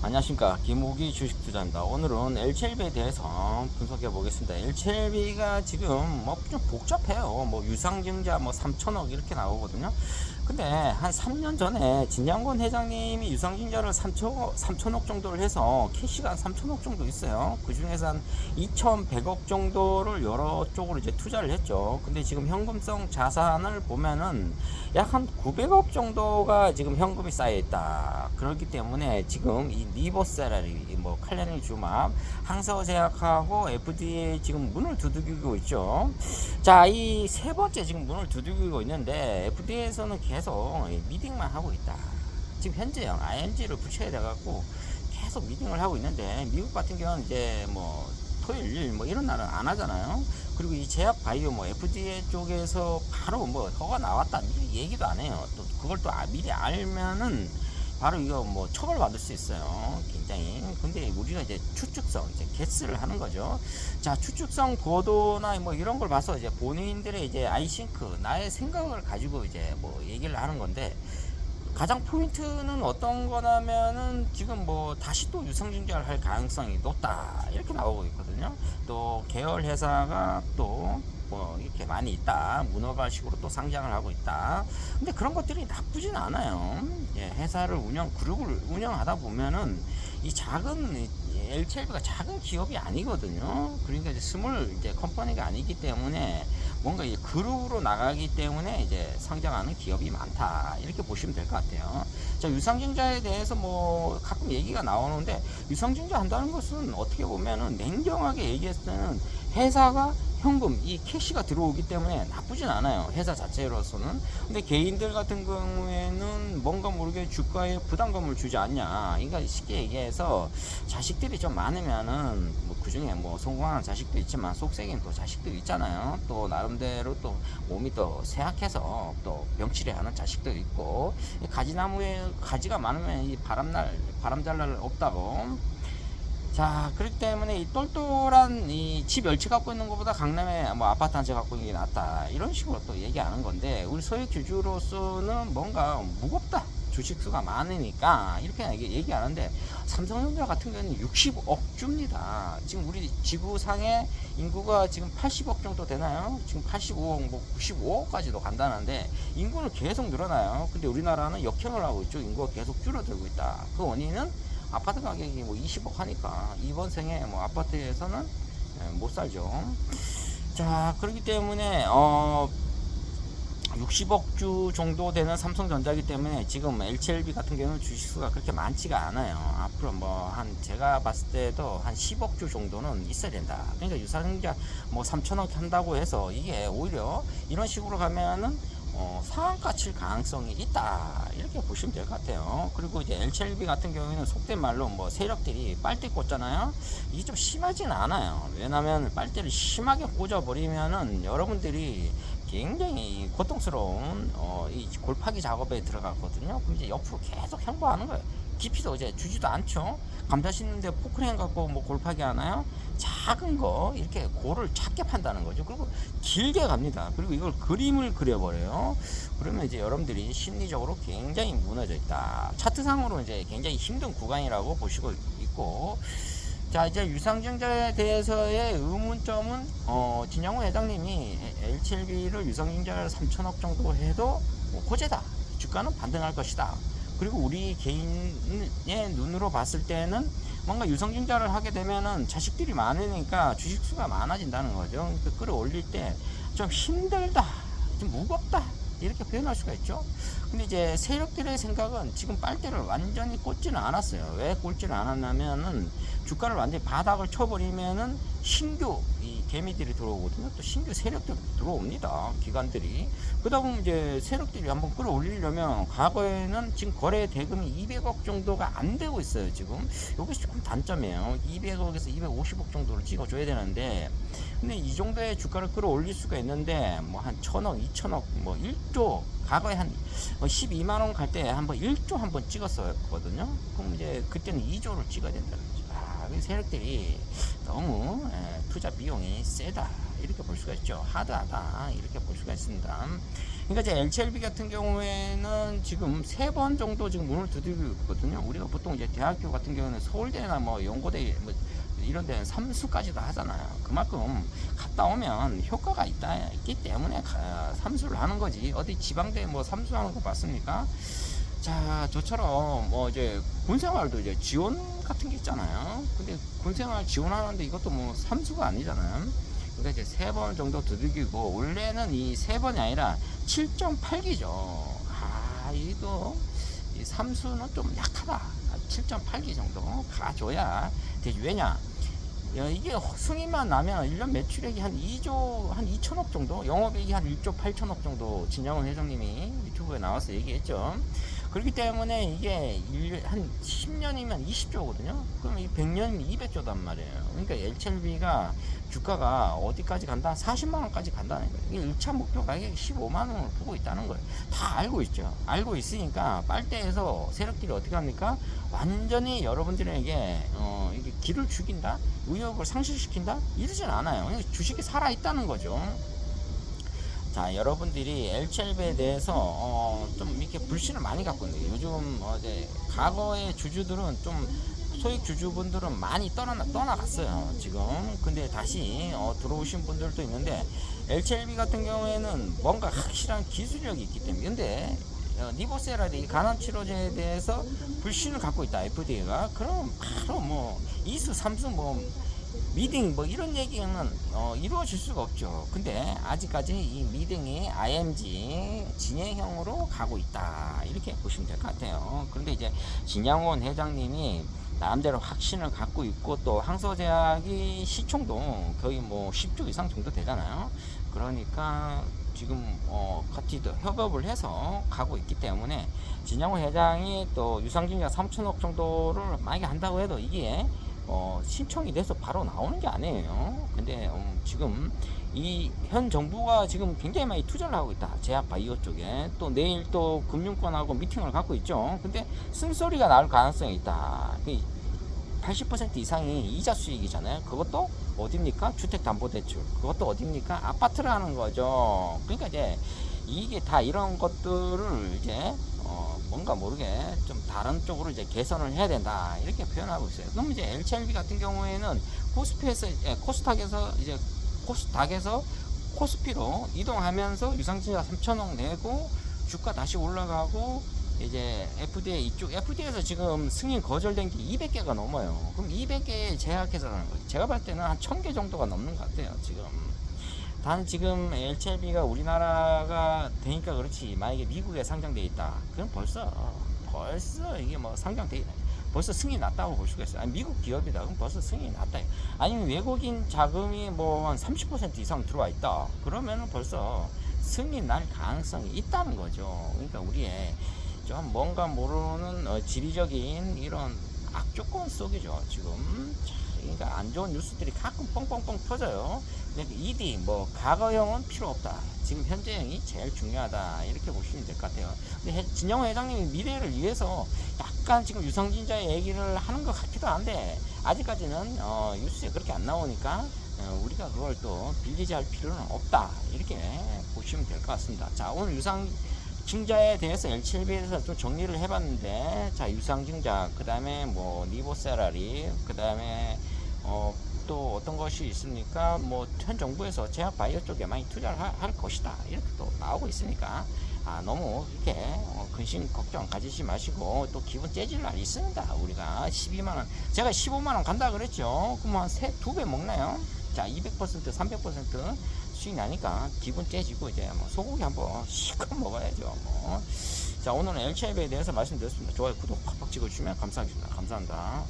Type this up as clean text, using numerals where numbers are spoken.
안녕하십니까, 김우기 주식투자입니다. 오늘은 LCLB에 대해서 분석해 보겠습니다. LCLB가 지금 뭐 좀 복잡해요. 뭐 유상증자 뭐 3천억 이렇게 나오거든요. 근데 한 3년 전에 진양권 회장님이 유상증자를 3천억 정도를 해서 캐시가 한 3천억 정도 있어요. 그 중에서 한 2,100억 정도를 여러 쪽으로 이제 투자를 했죠. 근데 지금 현금성 자산을 보면은 약 한 900억 정도가 지금 현금이 쌓여 있다. 그렇기 때문에 지금 이 리버세라리, 뭐 칼레닉 주막, 항서제약하고 FDA 지금 문을 두들기고 있죠. 자, 이 세 번째 지금 문을 두들기고 있는데 FDA에서는 계속 미팅만 하고 있다. 지금 현재형 ING를 붙여야 돼갖고 계속 미팅을 하고 있는데, 미국 같은 경우는 이제 뭐 토요일 일 뭐 이런 날은 안 하잖아요. 그리고 이 제약 바이오 뭐 FDA 쪽에서 바로 뭐 허가 나왔다 미리 얘기도 안 해요. 또 그걸 또 미리 알면은 바로 이거 뭐 처벌받을 수 있어요. 굉장히. 근데 우리가 이제 추측성, 이제 개스를 하는 거죠. 자, 추측성 보도나 뭐 이런 걸 봐서 이제 본인들의 이제 아이싱크, 나의 생각을 가지고 이제 뭐 얘기를 하는 건데, 가장 포인트는 어떤 거냐면은 지금 뭐 다시 또 유상증자를 할 가능성이 높다 이렇게 나오고 있거든요. 또 계열 회사가 또 뭐 이렇게 많이 있다, 문어발식으로 또 상장을 하고 있다. 근데 그런 것들이 나쁘진 않아요. 예, 회사를 그룹을 운영하다 보면은 이 작은 LCLB가 작은 기업이 아니거든요. 그러니까 이제 스몰 이제 컴퍼니가 아니기 때문에 뭔가 이제 그룹으로 나가기 때문에 이제 성장하는 기업이 많다 이렇게 보시면 될 것 같아요. 자, 유상증자에 대해서 뭐 가끔 얘기가 나오는데, 유상증자 한다는 것은 어떻게 보면은 냉정하게 얘기했을 때는 회사가 현금, 이 캐시가 들어오기 때문에 나쁘진 않아요, 회사 자체로서는. 근데 개인들 같은 경우에는 뭔가 모르게 주가에 부담감을 주지 않냐. 그러니까 쉽게 얘기해서 자식들이 좀 많으면은 뭐 그중에 뭐 성공하는 자식도 있지만 속썩이는 또 자식도 있잖아요. 또 나름대로 또 몸이 또 쇠약해서 또 병치레 하는 자식도 있고, 가지나무에 가지가 많으면 이 바람 잘 날 없다고. 자, 그렇기 때문에 이 똘똘한 이 집 열채 갖고 있는 것보다 강남에 뭐 아파트 한 채 갖고 있는 게 낫다, 이런 식으로 또 얘기하는 건데, 우리 소액 주주로서는 뭔가 무겁다, 주식수가 많으니까 이렇게 얘기하는데, 삼성전자 같은 경우는 60억 주입니다. 지금 우리 지구상의 인구가 지금 80억 정도 되나요? 지금 85억, 뭐 95억까지도 간다는데 인구는 계속 늘어나요. 근데 우리나라는 역행을 하고 있죠. 인구가 계속 줄어들고 있다. 그 원인은 아파트 가격이 뭐 20억 하니까 이번 생에 뭐 아파트에서는 못 살죠. 자, 그렇기 때문에 60억 주 정도 되는 삼성전자이기 때문에 지금 LCLB 같은 경우는 주식수가 그렇게 많지가 않아요. 앞으로 뭐 제가 봤을 때도 한 10억 주 정도는 있어야 된다. 그러니까 유상증자 뭐 3천억 한다고 해서 이게 오히려 이런 식으로 가면은 상한가 칠 가능성이 있다 이렇게 보시면 될 것 같아요. 그리고 이제 LCLB 같은 경우에는 속된 말로 뭐 세력들이 빨대 꽂잖아요. 이게 좀 심하진 않아요. 왜냐면 빨대를 심하게 꽂아버리면은 여러분들이 굉장히 고통스러운 이 골파기 작업에 들어갔거든요. 그럼 이제 옆으로 계속 행보하는 거예요. 깊이도 이제 주지도 않죠. 감자 씻는데 포크레인 갖고 뭐 골파기 하나요? 작은 거 이렇게 골을 작게 판다는 거죠. 그리고 길게 갑니다. 그리고 이걸 그림을 그려버려요. 그러면 이제 여러분들이 심리적으로 굉장히 무너져 있다. 차트상으로 이제 굉장히 힘든 구간이라고 보시고 있고. 자, 이제 유상증자에 대해서의 의문점은 진영호 회장님이 LCLB를 유상증자를 3천억 정도 해도 호재다, 주가는 반등할 것이다. 그리고 우리 개인의 눈으로 봤을 때는 뭔가 유상증자를 하게 되면은 자식들이 많으니까 주식수가 많아진다는 거죠. 그러니까 끌어올릴 때 좀 힘들다, 좀 무겁다, 이렇게 표현할 수가 있죠. 근데 이제 세력들의 생각은 지금 빨대를 완전히 꽂지는 않았어요. 왜 꽂지는 않았냐면은 주가를 완전히 바닥을 쳐버리면은 신규 이 개미들이 들어오거든요. 또 신규 세력들이 들어옵니다, 기관들이. 그러다 보면 이제 세력들이 한번 끌어올리려면, 과거에는 지금 거래 대금이 200억 정도가 안 되고 있어요. 지금 이게 조금 단점이에요. 200억에서 250억 정도를 찍어줘야 되는데, 근데 이 정도의 주가를 끌어올릴 수가 있는데 뭐 한 1000억, 2000억, 뭐 1조, 과거에 한 12만원 갈 때 한번 1조 한번 찍었었거든요. 그럼 이제 그때는 2조를 찍어야 된다는 거죠. 세력들이 너무 투자 비용이 세다 이렇게 볼 수가 있죠. 하드하다 이렇게 볼 수가 있습니다. 그러니까 이제 LCLB 같은 경우에는 지금 3번 정도 지금 문을 두드리고 있거든요. 우리가 보통 이제 대학교 같은 경우는 서울대나 뭐 연고대 뭐 이런 데는 삼수까지도 하잖아요. 그만큼 갔다 오면 효과가 있기 때문에 삼수를 하는 거지. 어디 지방대 뭐 삼수하는 거 봤습니까? 자, 저처럼 뭐 이제 군생활도 이제 지원 같은 게 있잖아요. 근데 군생활 지원하는데 이것도 뭐 삼수가 아니잖아요. 그러니까 이제 3번 정도 두들기고, 원래는 이 3번이 아니라 7.8기죠. 이거 이 삼수는 좀 약하다. 7.8기 정도 가줘야 되지. 왜냐? 이게 승인만 나면 1년 매출액이 한 2조, 한 2천억 정도, 영업이익이 한 1조 8천억 정도 진양훈 회장님이 유튜브에 나와서 얘기했죠. 그렇기 때문에 이게 한 10년이면 20조거든요. 그럼 이 100년이면 200조단 말이에요. 그러니까 LCLB가 주가가 어디까지 간다? 40만원까지 간다는 거예요. 이게 1차 목표 가격이 15만원을 보고 있다는 거예요. 다 알고 있죠. 알고 있으니까 빨대에서 세력들이 어떻게 합니까? 완전히 여러분들에게 이게 길을 죽인다? 의욕을 상실시킨다? 이러진 않아요. 주식이 살아있다는 거죠. 자, 여러분들이 LCLB에 대해서 좀 이렇게 불신을 많이 갖고 있는데, 요즘 이제 과거의 주주들은 좀 소액 주주분들은 많이 떠나갔어요 지금. 근데 다시 들어오신 분들도 있는데, LCLB 같은 경우에는 뭔가 확실한 기술력이 있기 때문에. 근데 니보세라디 간암치료제에 대해서 불신을 갖고 있다 FDA가. 그럼 바로 뭐 2수 3수 뭐 미딩 뭐 이런 얘기는 이루어질 수가 없죠. 근데 아직까지 이 미딩이 IMG 진행형으로 가고 있다 이렇게 보시면 될 것 같아요. 그런데 이제 진양훈 회장님이 나름대로 확신을 갖고 있고, 또 항소제약이 시총도 거의 뭐 10조 이상 정도 되잖아요. 그러니까 지금 같이 협업을 해서 가고 있기 때문에, 진양훈 회장이 또 유상증자 3천억 정도를 만약에 한다고 해도 이게 신청이 돼서 바로 나오는 게 아니에요. 근데 지금 이 현 정부가 지금 굉장히 많이 투자를 하고 있다. 제약 바이오 쪽에. 또 내일 또 금융권하고 미팅을 갖고 있죠. 근데 쓴소리가 나올 가능성이 있다. 80% 이상이 이자 수익이잖아요. 그것도 어딥니까? 주택담보대출. 그것도 어딥니까? 아파트를 하는 거죠. 그러니까 이제 이게 다 이런 것들을 이제 뭔가 모르게 좀 다른 쪽으로 이제 개선을 해야 된다 이렇게 표현하고 있어요. 그럼 이제 LCLB 같은 경우에는 코스닥에서 코스피로 이동하면서 유상증자 3천억 내고 주가 다시 올라가고, 이제 FDA에서 지금 승인 거절된 게 200개가 넘어요. 그럼 200개에 제약회사라는 거죠. 제가 봤을 때는 한 1000개 정도가 넘는 것 같아요 지금. 단 지금 LCLB가 우리나라가 되니까 그렇지, 만약에 미국에 상장돼 있다, 그럼 벌써 이게 뭐 벌써 승인이 났다고 볼 수가 있어요. 아니, 미국 기업이다, 그럼 벌써 승인이 났다. 아니면 외국인 자금이 뭐 한 30% 이상 들어와 있다, 그러면은 벌써 승인 날 가능성이 있다는 거죠. 그러니까 우리의 좀 뭔가 모르는 지리적인 이런 악조건 속이죠 지금. 그러니까 안 좋은 뉴스들이 가끔 뻥뻥뻥 터져요. 근데 ED 뭐 과거형은 필요 없다, 지금 현재형이 제일 중요하다 이렇게 보시면 될 것 같아요. 근데 진영호 회장님이 미래를 위해서 약간 지금 유상증자의 얘기를 하는 것 같기도 한데, 아직까지는 뉴스에 그렇게 안 나오니까 우리가 그걸 또 빌리지 할 필요는 없다 이렇게 보시면 될 것 같습니다. 자, 오늘 유상증자에 대해서 LCLB에서 좀 정리를 해봤는데, 자, 유상증자, 그 다음에 뭐 니보세라리, 그 다음에 또 어떤 것이 있습니까? 뭐 현 정부에서 제약 바이오 쪽에 많이 투자를 할 것이다 이렇게 또 나오고 있으니까, 너무 이렇게 근심 걱정 가지지 마시고, 또 기분 째질 날이 있습니다. 우리가 12만원, 제가 15만원 간다 그랬죠. 그럼 한 2배 먹나요? 자, 200% 300% 수익 나니까 기분 째지고 이제 뭐 소고기 한번 실컷 먹어야죠 뭐. 자, 오늘은 LCLB에 대해서 말씀드렸습니다. 좋아요 구독 팍팍 찍어주시면 감사하겠습니다. 감사합니다.